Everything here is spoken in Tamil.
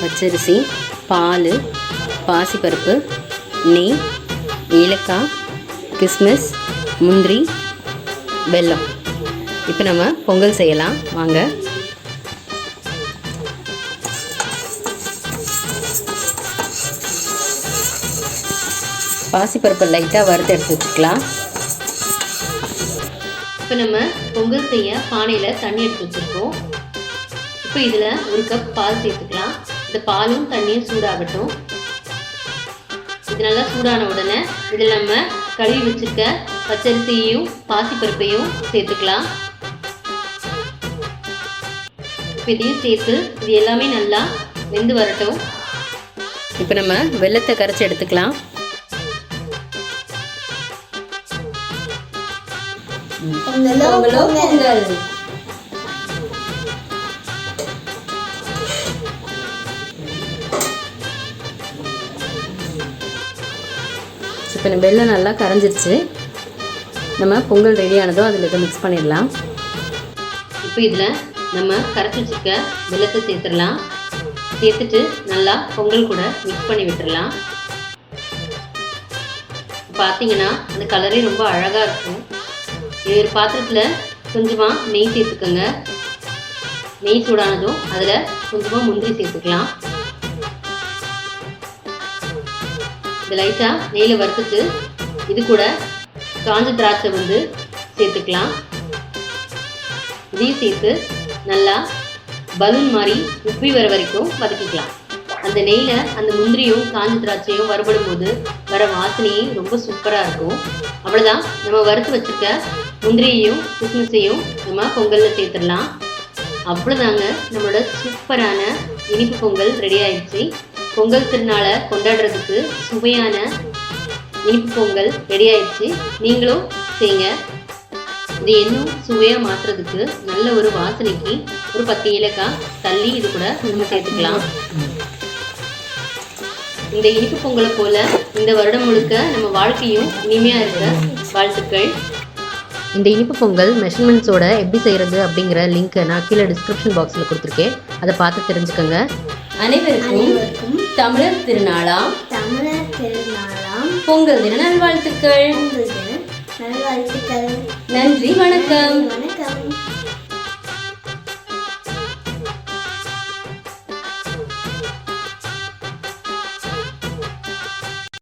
பச்சரிசி, பால், பாசிப்பருப்பு, நெய், ஏலக்காய், கிஸ்மிஸ், முந்திரி, வெல்லம். இப்போ நம்ம பொங்கல் செய்யலாம் வாங்க. பாசிப்பருப்பை லைட்டாக வறுத்து எடுத்து வச்சுக்கலாம். இப்போ நம்ம பொங்கல் செய்ய பானையில் தண்ணி எடுத்து வச்சுருக்கோம். இப்போ இதில் 1 கப் பால் சேர்த்துக்கலாம். இந்த பாலும் தண்ணியும் சூடாகட்டும். இது நல்லா சூடான உடனே இதில் நம்ம கழுவி வச்சுருக்க பச்சரிசியையும் பாசிப்பருப்பையும் சேர்த்துக்கலாம். இப்போ இதையும் சேர்த்து இது எல்லாமே நல்லா வெந்து வரட்டும். இப்போ நம்ம வெல்லத்தை கரைச்சி எடுத்துக்கலாம். பொங்கல் இப்போ நம்ம வெல்லம் நல்லா கரைஞ்சிருச்சு. நம்ம பொங்கல் ரெடியானதும் அதில் இதை மிக்ஸ் பண்ணிடலாம். இப்போ இதில் நம்ம கரைச்சி வச்சுருக்க வெல்லத்தை சேர்த்துடலாம். சேர்த்துட்டு நல்லா பொங்கல் கூட மிக்ஸ் பண்ணி விட்டுடலாம். பார்த்தீங்கன்னா அந்த கலரே ரொம்ப அழகாக இருக்கும். இது ஒரு பாத்திரத்தில் கொஞ்சமாக நெய் சேர்த்துக்கோங்க. நெய் சூடானதும் அதில் கொஞ்சமாக முந்திரி சேர்த்துக்கலாம். இது லைட்டாக நெய்யில் வறுத்துட்டு இது கூட காஞ்ச திராட்சை வந்து சேர்த்துக்கலாம். இதையும் சேர்த்து நல்லா பலூன் மாதிரி உப்பி வர வரைக்கும் வதக்கிக்கலாம். அந்த நெய்யில் அந்த முந்திரியும் காஞ்ச திராட்சையும் வறுபடும் போது வர வாசனையே ரொம்ப சூப்பராக இருக்கும். அவ்வளோதான், நம்ம வறுத்து வச்சுருக்க முந்திரியையும் கிஸ்மிஸையும் நம்ம பொங்கலில் சேர்த்துடலாம். அவ்வளோதாங்க, நம்மளோட சூப்பரான இனிப்பு பொங்கல் ரெடி ஆயிடுச்சு. பொங்கல் திருநாளை கொண்டாடுறதுக்கு சுவையான இனிப்பு பொங்கல் ரெடி ஆயிடுச்சு. நீங்களும் செய்யுங்க. இது இன்னும் சுவையாக மாற்றுறதுக்கு நல்ல ஒரு வாசனைக்கு ஒரு 10 ஏலக்காய் தள்ளி இது கூட நம்ம சேர்த்துக்கலாம். இந்த இனிப்பு பொங்கலை போல இந்த வருடம் முழுக்க நம்ம வாழ்க்கையும் இனிமையாக இருக்க வாழ்த்துக்கள். இந்த இனிப்பு பொங்கல் மெஷர்மெண்ட்ஸோட எப்படி செய்கிறது அப்படிங்கிற லிங்க்கை நான் கீழே டிஸ்கிரிப்ஷன் பாக்ஸில் கொடுத்துருக்கேன். அதை பார்த்து தெரிஞ்சுக்கோங்க. அனைவருக்கும் தமிழர் திருநாளாம் பொங்கல் தின நல்வாழ்த்துக்கள். நன்றி, வணக்கம்.